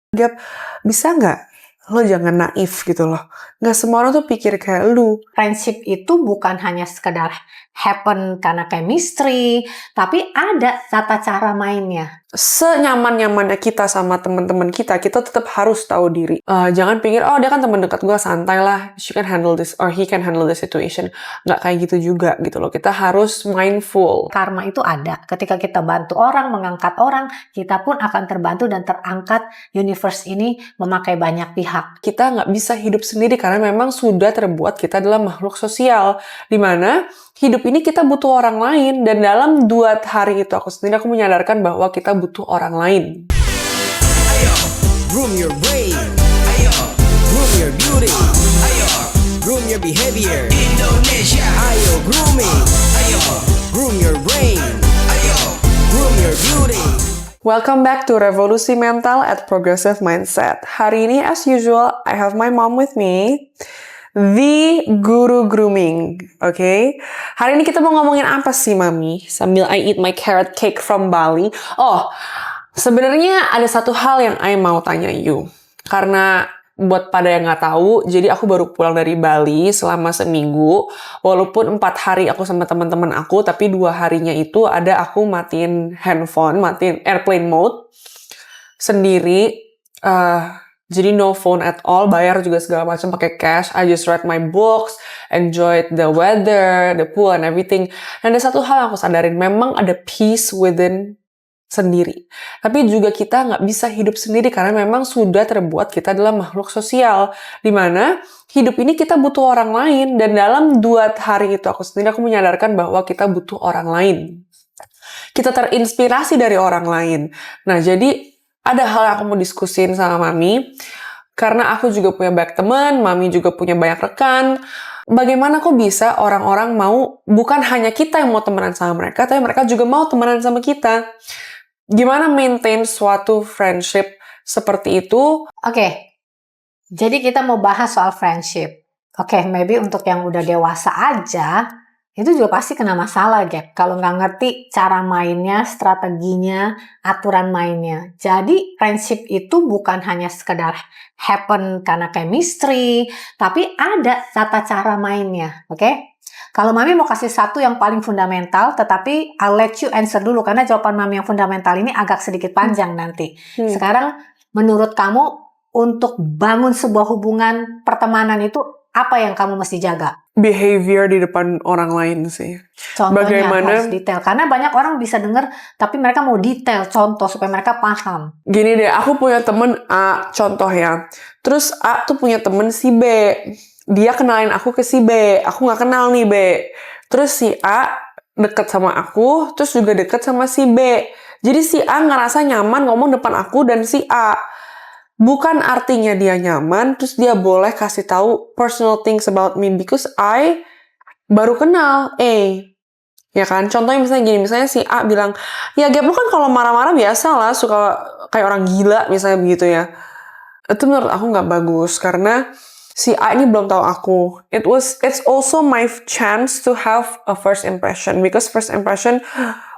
Gap, bisa nggak lo jangan naif gitu loh. Nggak semua orang tuh pikir kayak lu. Friendship itu bukan hanya sekedar happen karena chemistry, tapi ada tata cara mainnya. Senyaman-nyamannya kita sama teman-teman kita tetap harus tahu diri. Jangan pikir, oh dia kan teman dekat gue, santai lah, she can handle this or he can handle the situation. Nggak kayak gitu juga gitu loh. Kita harus mindful. Karma itu ada. Ketika kita bantu orang, mengangkat orang, kita pun akan terbantu dan terangkat. Universe ini memakai banyak pihak. Kita nggak bisa hidup sendiri karena memang sudah terbuat kita adalah makhluk sosial. Dimana hidup ini kita butuh orang lain. Dan dalam 2 hari itu aku menyadarkan bahwa kita butuh orang lain. Ayo, groom your brain. Ayo, groom your beauty. Ayo, groom your behavior. Indonesia. Ayo, grooming. Ayo, groom your brain. Ayo, groom your beauty. Welcome back to Revolusi Mental at Progressive Mindset. Hari ini as usual, I have my mom with me. The Guru Grooming, okay? Hari ini kita mau ngomongin apa sih, Mami? Sambil I eat my carrot cake from Bali. Oh, sebenarnya ada satu hal yang I mau tanya you. Karena buat pada yang nggak tahu, jadi aku baru pulang dari Bali selama seminggu. Walaupun 4 hari aku sama teman-teman aku, tapi 2 harinya itu ada aku matiin handphone, matiin airplane mode sendiri. Jadi no phone at all, bayar juga segala macam pakai cash. I just read my books, enjoyed the weather, the pool and everything. Dan ada satu hal yang aku sadarin, memang ada peace within sendiri. Tapi juga kita nggak bisa hidup sendiri karena memang sudah terbuat kita adalah makhluk sosial. Dimana hidup ini kita butuh orang lain. Dan dalam 2 hari itu aku menyadarkan bahwa kita butuh orang lain. Kita terinspirasi dari orang lain. Nah, jadi ada hal yang aku mau diskusin sama Mami, karena aku juga punya banyak teman, Mami juga punya banyak rekan. Bagaimana kok bisa orang-orang mau, bukan hanya kita yang mau temenan sama mereka, tapi mereka juga mau temenan sama kita. Gimana maintain suatu friendship seperti itu? Oke, jadi kita mau bahas soal friendship. Oke, maybe untuk yang udah dewasa aja, itu juga pasti kena masalah, Gap. Kalau nggak ngerti cara mainnya, strateginya, aturan mainnya. Jadi, friendship itu bukan hanya sekedar happen karena chemistry, tapi ada tata cara mainnya, oke? Kalau Mami mau kasih satu yang paling fundamental, tetapi I'll let you answer dulu, karena jawaban Mami yang fundamental ini agak sedikit panjang nanti. Sekarang, menurut kamu, untuk bangun sebuah hubungan pertemanan itu, apa yang kamu mesti jaga? Behavior di depan orang lain sih. Contohnya Bagaimana? harus detail. Karena banyak orang bisa dengar, tapi mereka mau detail contoh supaya mereka paham. Gini deh, aku punya temen A, contoh ya. Terus A tuh punya temen si B. Dia kenalin aku ke si B. Aku nggak kenal nih B. Terus si A deket sama aku, terus juga deket sama si B. Jadi si A ngerasa nyaman ngomong depan aku dan si A. Bukan artinya dia nyaman, terus dia boleh kasih tahu personal things about me because I baru kenal ya kan? Contohnya misalnya gini, misalnya si A bilang, ya Gap lu kan kalau marah-marah biasa lah, suka kayak orang gila misalnya begitu ya. Itu menurut aku nggak bagus karena si A ini belum tahu aku. It's also my chance to have a first impression because first impression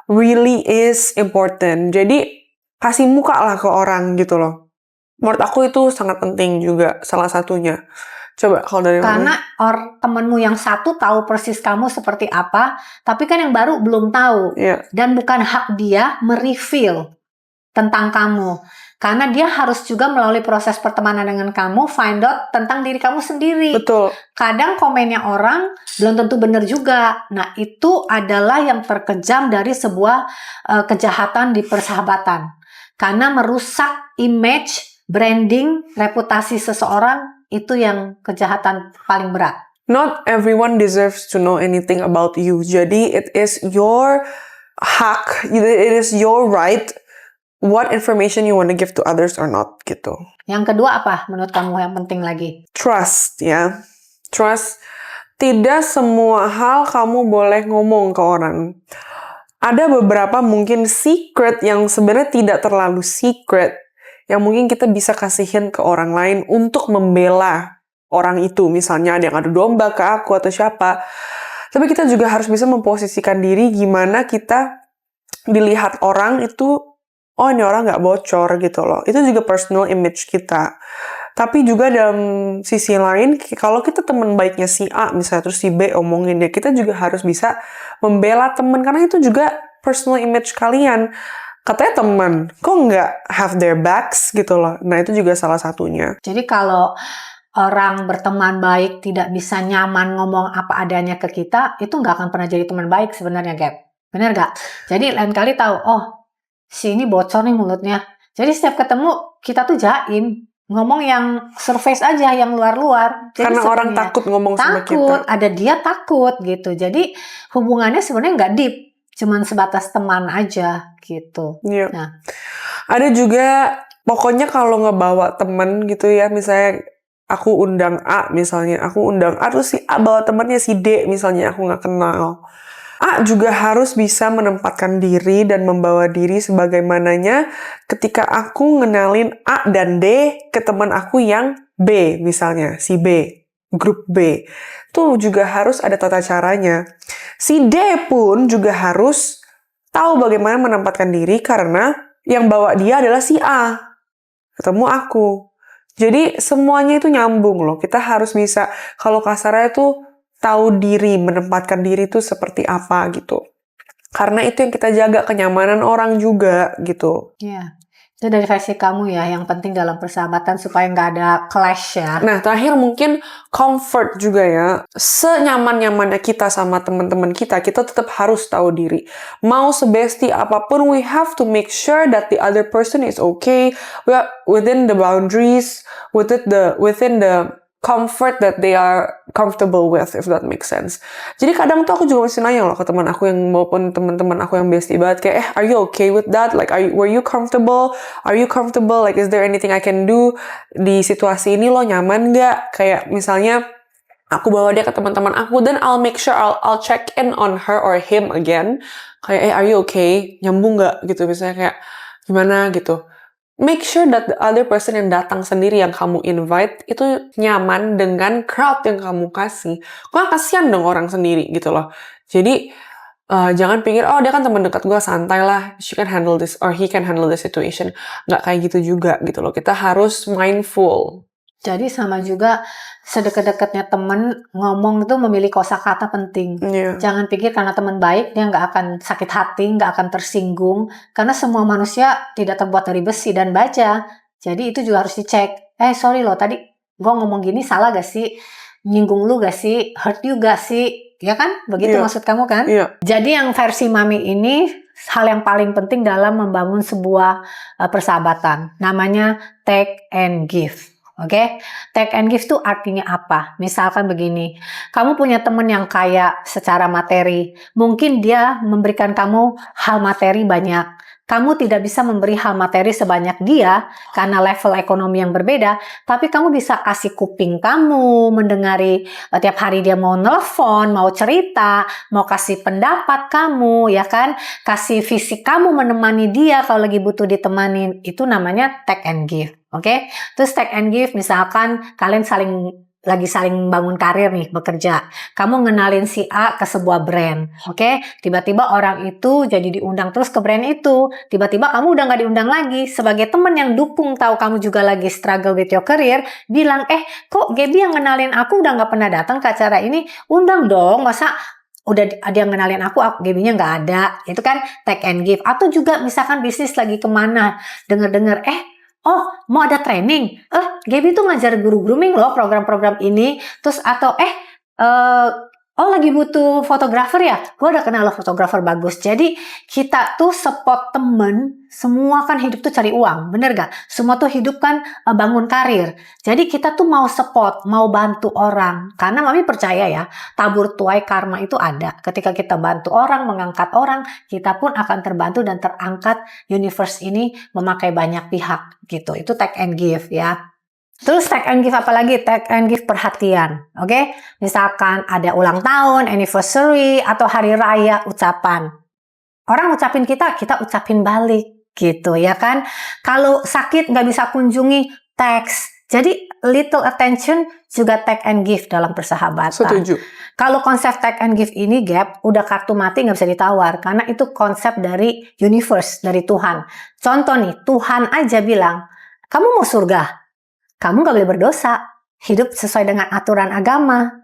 really is important. Jadi kasih muka lah ke orang gitu loh. Menurut aku itu sangat penting juga, salah satunya. Coba kalau dari Karena temenmu yang satu tahu persis kamu seperti apa, tapi kan yang baru belum tahu. Iya. Dan bukan hak dia mereveal tentang kamu. Karena dia harus juga melalui proses pertemanan dengan kamu, find out tentang diri kamu sendiri. Betul. Kadang komennya orang belum tentu benar juga. Nah, itu adalah yang terkejam dari sebuah kejahatan di persahabatan. Karena merusak image, branding, reputasi seseorang, itu yang kejahatan paling berat. Not everyone deserves to know anything about you. Jadi it is your hak, it is your right what information you want to give to others or not gitu. Yang kedua apa menurut kamu yang penting lagi? Trust ya. Trust. Tidak semua hal kamu boleh ngomong ke orang. Ada beberapa mungkin secret yang sebenarnya tidak terlalu secret, yang mungkin kita bisa kasihin ke orang lain untuk membela orang itu. Misalnya ada yang adu domba ke aku atau siapa. Tapi kita juga harus bisa memposisikan diri gimana kita dilihat orang itu oh ini orang nggak bocor gitu loh. Itu juga personal image kita. Tapi juga dalam sisi lain, kalau kita teman baiknya si A misalnya, terus si B omongin ya, kita juga harus bisa membela teman, karena itu juga personal image kalian. Katanya teman, kok nggak have their backs gitu loh. Nah itu juga salah satunya. Jadi kalau orang berteman baik tidak bisa nyaman ngomong apa adanya ke kita, itu nggak akan pernah jadi teman baik sebenarnya, Gap. Bener nggak? Jadi lain kali tahu, oh si ini bocor nih mulutnya. Jadi setiap ketemu kita tuh jaim. Ngomong yang surface aja, yang luar-luar. Jadi Karena orang sebenarnya takut ngomong sama takut, kita. ada dia takut gitu. Jadi hubungannya sebenarnya nggak deep, cuman sebatas teman aja gitu. Iya. Nah. Ada juga, pokoknya kalau ngebawa temen gitu ya, misalnya aku undang A misalnya, aku undang A terus si A bawa temennya si D misalnya, aku nggak kenal. A juga harus bisa menempatkan diri dan membawa diri sebagaimananya ketika aku ngenalin A dan D ke teman aku yang B misalnya, si B, grup B. Tuh juga harus ada tata caranya. Si D pun juga harus tahu bagaimana menempatkan diri karena yang bawa dia adalah si A, ketemu aku. Jadi semuanya itu nyambung loh. Kita harus bisa, kalau kasarnya tuh tahu diri, menempatkan diri itu seperti apa gitu. Karena itu yang kita jaga, kenyamanan orang juga gitu. Iya, itu dari versi kamu ya, yang penting dalam persahabatan supaya nggak ada clash ya. Nah, terakhir mungkin comfort juga ya. Senyaman-nyamannya kita sama teman-teman kita tetap harus tahu diri. Mau sebesti apapun, we have to make sure that the other person is okay. We are within the boundaries, within the comfort that they are comfortable with, if that makes sense. Jadi kadang tuh aku juga masih nanya loh ke teman aku yang maupun teman-teman aku yang bestie banget, kayak are you okay with that? Like were you comfortable? Are you comfortable? Like is there anything I can do di situasi ini, lo nyaman nggak? Kayak misalnya aku bawa dia ke teman-teman aku, dan I'll make sure I'll check in on her or him again. Kayak are you okay? Nyambung nggak gitu, misalnya kayak gimana gitu. Make sure that the other person yang datang sendiri, yang kamu invite, itu nyaman dengan crowd yang kamu kasih. Kok kasihan dong orang sendiri gitu loh. Jadi, jangan pikir, oh dia kan teman dekat gue, santai lah, she can handle this, or he can handle the situation. Nggak kayak gitu juga gitu loh. Kita harus mindful. Jadi sama juga sedekat-dekatnya temen ngomong itu memilih kosakata penting. Yeah. Jangan pikir karena teman baik dia nggak akan sakit hati, nggak akan tersinggung. Karena semua manusia tidak terbuat dari besi dan baja. Jadi itu juga harus dicek. Sorry loh, tadi gue ngomong gini salah gak sih? Nyinggung lu gak sih? Hurt you gak sih? Ya kan? Begitu maksud kamu kan? Jadi yang versi Mami ini, hal yang paling penting dalam membangun sebuah persahabatan. Namanya take and give. Oke, take and give itu artinya apa? Misalkan begini, kamu punya teman yang kaya secara materi, mungkin dia memberikan kamu hal materi banyak. Kamu tidak bisa memberi hal materi sebanyak dia karena level ekonomi yang berbeda, tapi kamu bisa kasih kuping kamu, mendengari tiap hari dia mau nelfon, mau cerita, mau kasih pendapat kamu, ya kan? Kasih fisik kamu menemani dia kalau lagi butuh ditemani. Itu namanya take and give. Oke, terus take and give, misalkan kalian lagi saling bangun karir nih, bekerja. Kamu ngenalin si A ke sebuah brand, oke? Tiba-tiba orang itu jadi diundang terus ke brand itu. Tiba-tiba kamu udah nggak diundang lagi. Sebagai teman yang dukung, tahu kamu juga lagi struggle with your career, bilang, kok Gaby yang ngenalin aku udah nggak pernah datang ke acara ini? Undang dong, masa udah ada yang ngenalin aku Gaby-nya nggak ada. Itu kan take and give. Atau juga misalkan bisnis lagi kemana, denger-denger, oh, mau ada training. Gaby tuh ngajar guru grooming loh, program-program ini. Terus atau lagi butuh fotografer ya? Gue udah kenal fotografer bagus. Jadi kita tuh support temen. Semua kan hidup tuh cari uang, bener gak? Semua tuh hidup kan bangun karir. Jadi kita tuh mau support, mau bantu orang. Karena Mami percaya ya, tabur tuai karma itu ada. Ketika kita bantu orang, mengangkat orang, kita pun akan terbantu dan terangkat. Universe ini memakai banyak pihak gitu. Itu take and give ya. Terus take and give apa lagi? Take and give perhatian, oke? Misalkan ada ulang tahun, anniversary, atau hari raya, ucapan. Orang ucapin kita ucapin balik, gitu ya kan? Kalau sakit nggak bisa kunjungi, teks, Jadi little attention juga take and give dalam persahabatan. Setuju. Kalau konsep take and give ini Gap, udah kartu mati nggak bisa ditawar. Karena itu konsep dari universe, dari Tuhan. Contoh nih, Tuhan aja bilang, kamu mau surga, kamu nggak boleh berdosa, hidup sesuai dengan aturan agama.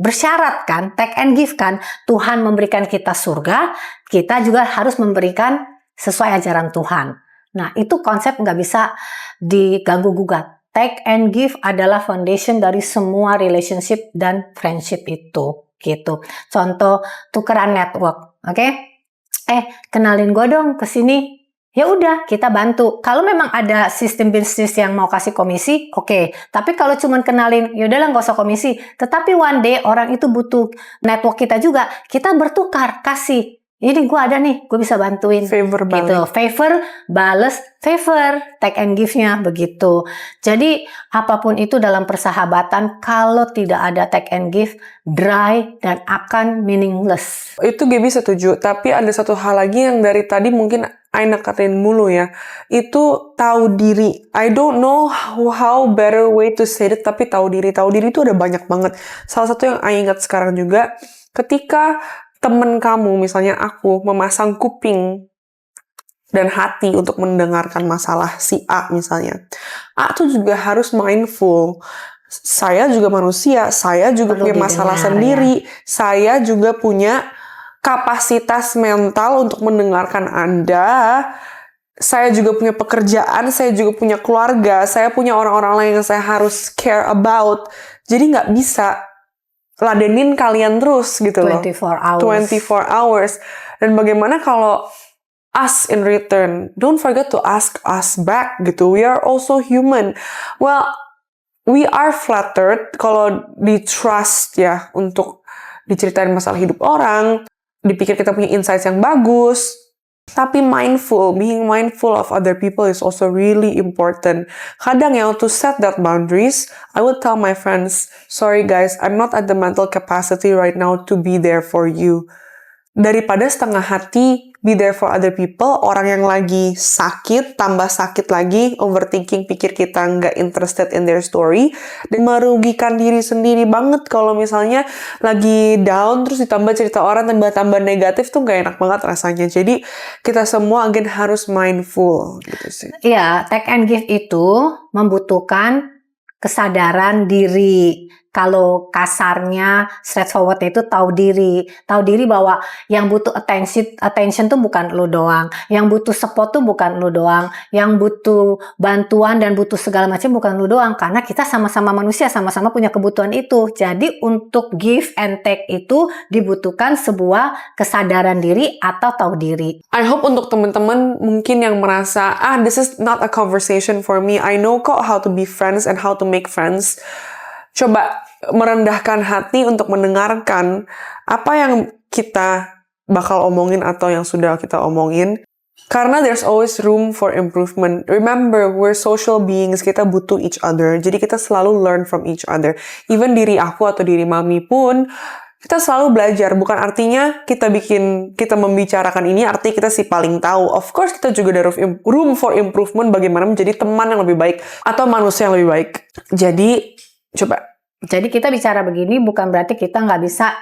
Bersyarat kan, take and give kan, Tuhan memberikan kita surga, kita juga harus memberikan sesuai ajaran Tuhan. Nah, itu konsep nggak bisa diganggu-gugat. Take and give adalah foundation dari semua relationship dan friendship itu, gitu. Contoh, tukeran network, oke? Kenalin gue dong ke sini. Ya udah, kita bantu. Kalau memang ada sistem bisnis yang mau kasih komisi, oke. Tapi kalau cuma kenalin, ya udahlah nggak usah komisi. Tetapi one day orang itu butuh network kita juga, kita bertukar, kasih. Ini gue ada nih, gue bisa bantuin. Favor balik. Gitu. Favor, bales, favor, take and give-nya begitu. Jadi apapun itu dalam persahabatan, kalau tidak ada take and give, dry dan akan meaningless. Itu Gaby setuju, tapi ada satu hal lagi yang dari tadi mungkin I nekatin mulu ya. Itu tahu diri. I don't know how better way to say it, tapi tahu diri. Tahu diri itu ada banyak banget. Salah satu yang I ingat sekarang juga, ketika temen kamu, misalnya aku, memasang kuping dan hati untuk mendengarkan masalah si A misalnya. A tuh juga harus mindful. Saya juga manusia, saya juga Perlu punya masalah didengar, sendiri. Saya juga punya kapasitas mental untuk mendengarkan Anda. Saya juga punya pekerjaan, saya juga punya keluarga, saya punya orang-orang lain yang saya harus care about. Jadi nggak bisa ladenin kalian terus gitu loh. 24 hours. 24 hours. Dan bagaimana kalau us in return? Don't forget to ask us back gitu. We are also human. Well, we are flattered kalau di trust ya untuk diceritain masalah hidup orang, dipikir kita punya insights yang bagus. Tapi being mindful of other people is also really important. Kadang ya, to set that boundaries, I would tell my friends, sorry guys, I'm not at the mental capacity right now to be there for you. Daripada setengah hati be there for other people, orang yang lagi sakit, tambah sakit lagi, overthinking, pikir kita nggak interested in their story, dan merugikan diri sendiri banget kalau misalnya lagi down, terus ditambah cerita orang, tambah negatif tuh nggak enak banget rasanya. Jadi kita semua again harus mindful gitu sih. Iya, take and give itu membutuhkan kesadaran diri. Kalau kasarnya, straightforward itu tahu diri. Tahu diri bahwa yang butuh attention tuh bukan lu doang. Yang butuh support tuh bukan lu doang. Yang butuh bantuan dan butuh segala macam bukan lu doang. Karena kita sama-sama manusia, sama-sama punya kebutuhan itu. Jadi untuk give and take itu dibutuhkan sebuah kesadaran diri atau tahu diri. I hope untuk teman-teman mungkin yang merasa, this is not a conversation for me. I know kok how to be friends and how to make friends. Coba merendahkan hati untuk mendengarkan apa yang kita bakal omongin atau yang sudah kita omongin. Karena there's always room for improvement. Remember, we're social beings, kita butuh each other. Jadi kita selalu learn from each other. Even diri aku atau diri mami pun, kita selalu belajar. Bukan artinya kita membicarakan ini, artinya kita si paling tahu. Of course, kita juga ada room for improvement bagaimana menjadi teman yang lebih baik atau manusia yang lebih baik. Jadi, coba. Jadi kita bicara begini bukan berarti kita nggak bisa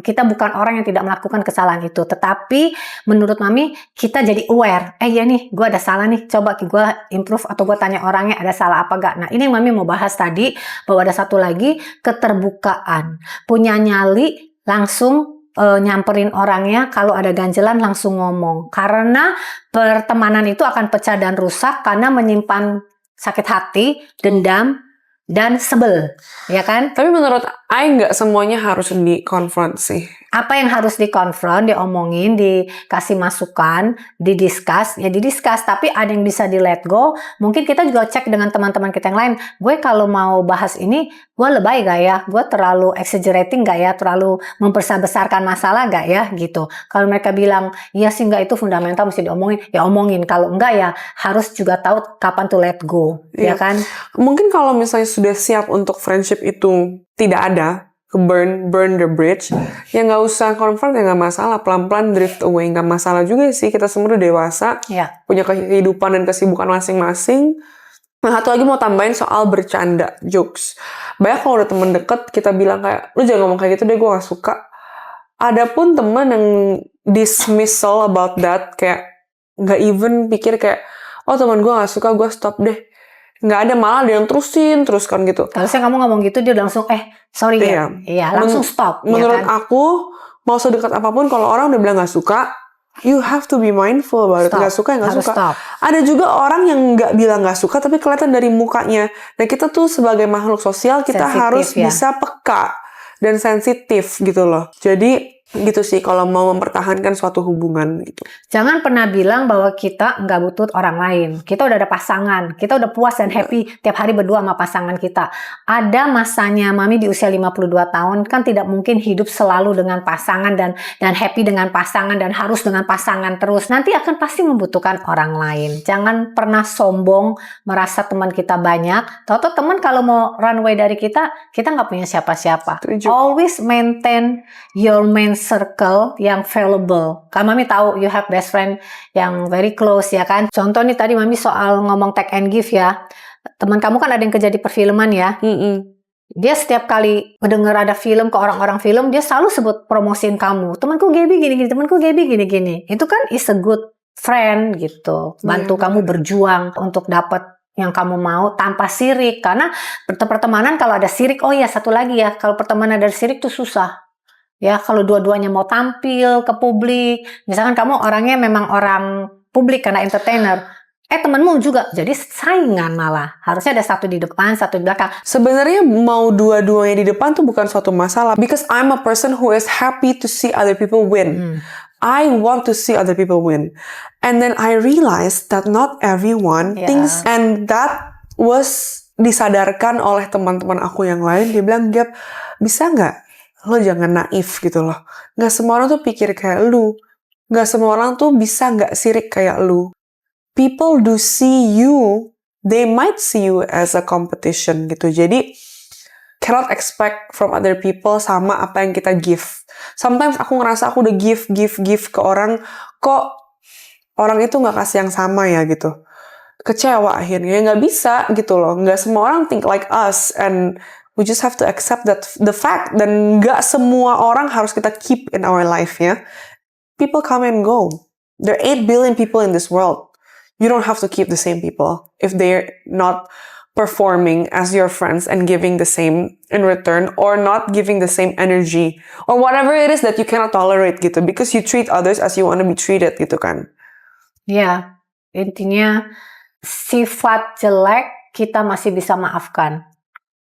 kita bukan orang yang tidak melakukan kesalahan itu. Tetapi menurut Mami kita jadi aware. Ya nih gue ada salah nih. Coba gue improve atau gue tanya orangnya ada salah apa gak. Nah ini yang Mami mau bahas tadi. Bahwa ada satu lagi keterbukaan. Punya nyali langsung nyamperin orangnya. Kalau ada ganjelan langsung ngomong. Karena pertemanan itu akan pecah dan rusak. Karena menyimpan sakit hati, dendam, dan sebel, ya kan? Tapi menurut I nggak semuanya harus dikonfront sih. Apa yang harus dikonfront, diomongin, dikasih masukan, didiscuss, ya didiscuss. Tapi ada yang bisa di let go. Mungkin kita juga cek dengan teman-teman kita yang lain. Gue kalau mau bahas ini, gue lebay gak ya? Gue terlalu exaggerating gak ya? Terlalu memperbesarkan masalah gak ya? Gitu. Kalau mereka bilang, iya sih enggak itu fundamental mesti diomongin, ya omongin. Kalau enggak ya harus juga tahu kapan to let go, ya kan? Mungkin kalau misalnya sudah siap untuk friendship itu tidak ada, burn the bridge, ya nggak usah confront, ya nggak masalah, pelan-pelan drift away, nggak masalah juga sih, kita semua udah dewasa, Ya. punya kehidupan dan kesibukan masing-masing, Nah, satu lagi mau tambahin soal bercanda, jokes. Banyak kalau udah temen deket, kita bilang kayak, lu jangan ngomong kayak gitu deh, gue gak suka. Ada pun temen yang dismissal about that, kayak gak even pikir kayak, oh temen gue gak suka, gue stop deh. Gak ada, malah dia yang terusin, terus kan gitu. Kalau saya kamu ngomong gitu, dia langsung, sorry ya. Iya, langsung stop. Menurut ya kan? aku, mau sedekat apapun, kalau orang udah bilang gak suka, you have to be mindful about it. Stop. Gak suka ya gak Harus suka. stop. Ada juga orang yang gak bilang gak suka, tapi kelihatan dari mukanya. Dan kita tuh sebagai makhluk sosial, kita Sensitif, harus ya. bisa peka dan sensitif gitu loh. Jadi gitu sih kalau mau mempertahankan suatu hubungan gitu. Jangan pernah bilang bahwa kita nggak butuh orang lain. Kita udah ada pasangan. Kita udah puas dan happy tiap hari berdua sama pasangan kita. Ada masanya Mami di usia 52 tahun kan tidak mungkin hidup selalu dengan pasangan dan happy dengan pasangan dan harus dengan pasangan terus. Nanti akan pasti membutuhkan orang lain. Jangan pernah sombong merasa teman kita banyak. Tahu-tahu teman kalau mau runway dari kita nggak punya siapa-siapa. Always maintain your main circle yang valuable. Kan Mami tahu you have best friend yang very close ya kan. Contoh nih tadi Mami soal ngomong take and give ya. Teman kamu kan ada yang kerja di perfilman ya. Dia setiap kali mendengar ada film ke orang-orang film, dia selalu sebut promosiin kamu. Temanku Gaby gini-gini, temanku Gaby gini-gini. Itu kan is a good friend gitu. Bantu kamu berjuang untuk dapat yang kamu mau tanpa sirik. Karena pertemanan kalau ada sirik, oh ya satu lagi ya, kalau pertemanan ada sirik tuh susah. Ya, kalau dua-duanya mau tampil ke publik, misalkan kamu orangnya memang orang publik karena entertainer, temanmu juga jadi saingan malah. Harusnya ada satu di depan, satu di belakang. Sebenarnya mau dua-duanya di depan tuh bukan suatu masalah. Because I'm a person who is happy to see other people win. I want to see other people win. And then I realized that not everyone thinks, and that was disadarkan oleh teman-teman aku yang lain. Dia bilang, Gap, bisa nggak? Lo jangan naif gitu loh. Gak semua orang tuh pikir kayak lu. Gak semua orang tuh bisa gak sirik kayak lu. People do see you. They might see you as a competition gitu. Jadi, cannot expect from other people sama apa yang kita give. Sometimes aku ngerasa aku udah give ke orang. Kok orang itu gak kasih yang sama ya gitu. Kecewa akhirnya. Gak bisa gitu loh. Gak semua orang think like us. And we just have to accept that the fact dan nggak semua orang harus kita keep in our life ya. People come and go. There are 8 billion people in this world. You don't have to keep the same people if they're not performing as your friends and giving the same in return or not giving the same energy or whatever it is that you cannot tolerate gitu because you treat others as you want to be treated gitu kan. Ya, intinya sifat jelek kita masih bisa maafkan.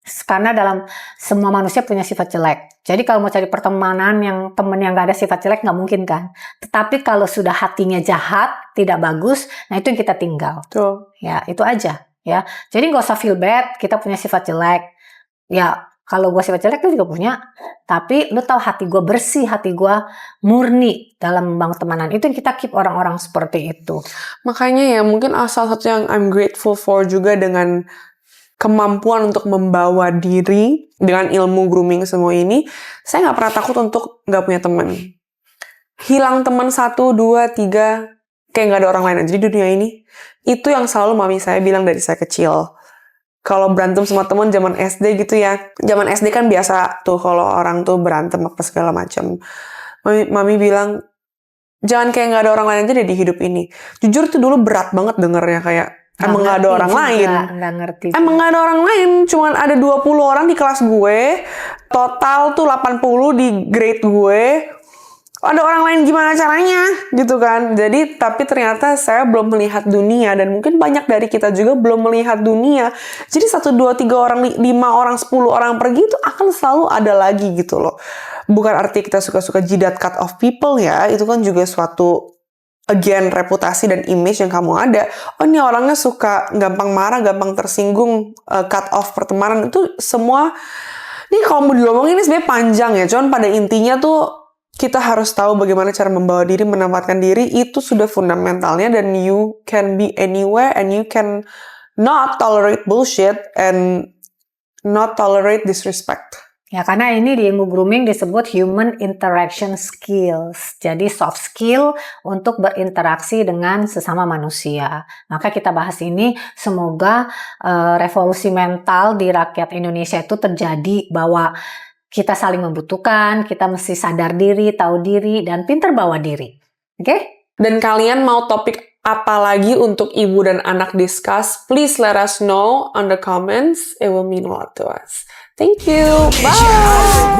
Karena dalam semua manusia punya sifat jelek. Jadi kalau mau cari pertemanan yang temen yang gak ada sifat jelek gak mungkin kan. Tetapi kalau sudah hatinya jahat, tidak bagus, nah itu yang kita tinggal. Tuh. Ya itu aja. Ya, jadi gak usah feel bad. Kita punya sifat jelek. Ya kalau gue sifat jelek lu juga punya. Tapi lu tahu hati gue bersih, hati gue murni dalam membangun temanan. Itu yang kita keep orang-orang seperti itu. Makanya ya mungkin salah satu yang I'm grateful for juga dengan kemampuan untuk membawa diri dengan ilmu grooming semua ini, saya nggak pernah takut untuk nggak punya teman. Hilang teman 1, 2, 3, kayak nggak ada orang lain aja di dunia ini. Itu yang selalu mami saya bilang dari saya kecil. Kalau berantem sama teman zaman SD gitu ya, zaman SD kan biasa tuh kalau orang tuh berantem apa segala macam. Mami bilang, jangan kayak nggak ada orang lain aja deh di hidup ini. Jujur tuh dulu berat banget dengernya kayak, emang gak ada orang lain. Emang gak ada orang lain. Cuman ada 20 orang di kelas gue. Total tuh 80 di grade gue. Ada orang lain gimana caranya? Gitu kan. Jadi tapi ternyata saya belum melihat dunia. Dan mungkin banyak dari kita juga belum melihat dunia. Jadi 1, 2, 3 orang, 5 orang, 10 orang pergi itu akan selalu ada lagi gitu loh. Bukan arti kita suka-suka jidat cut off people ya. Itu kan juga suatu again, reputasi dan image yang kamu ada. Oh ini orangnya suka gampang marah, gampang tersinggung, cut off pertemanan. Itu semua, ini kalau mau diomongin ini sebenarnya panjang ya. Cuman pada intinya tuh, kita harus tahu bagaimana cara membawa diri, menempatkan diri. Itu sudah fundamentalnya dan you can be anywhere and you can not tolerate bullshit and not tolerate disrespect. Ya, karena ini di ilmu grooming disebut human interaction skills. Jadi soft skill untuk berinteraksi dengan sesama manusia. Maka kita bahas ini, semoga revolusi mental di rakyat Indonesia itu terjadi, bahwa kita saling membutuhkan, kita mesti sadar diri, tahu diri, dan pintar bawa diri. Oke? Dan kalian mau topik apa lagi untuk ibu dan anak discuss? Please let us know on the comments. It will mean a lot to us. Thank you. Bye.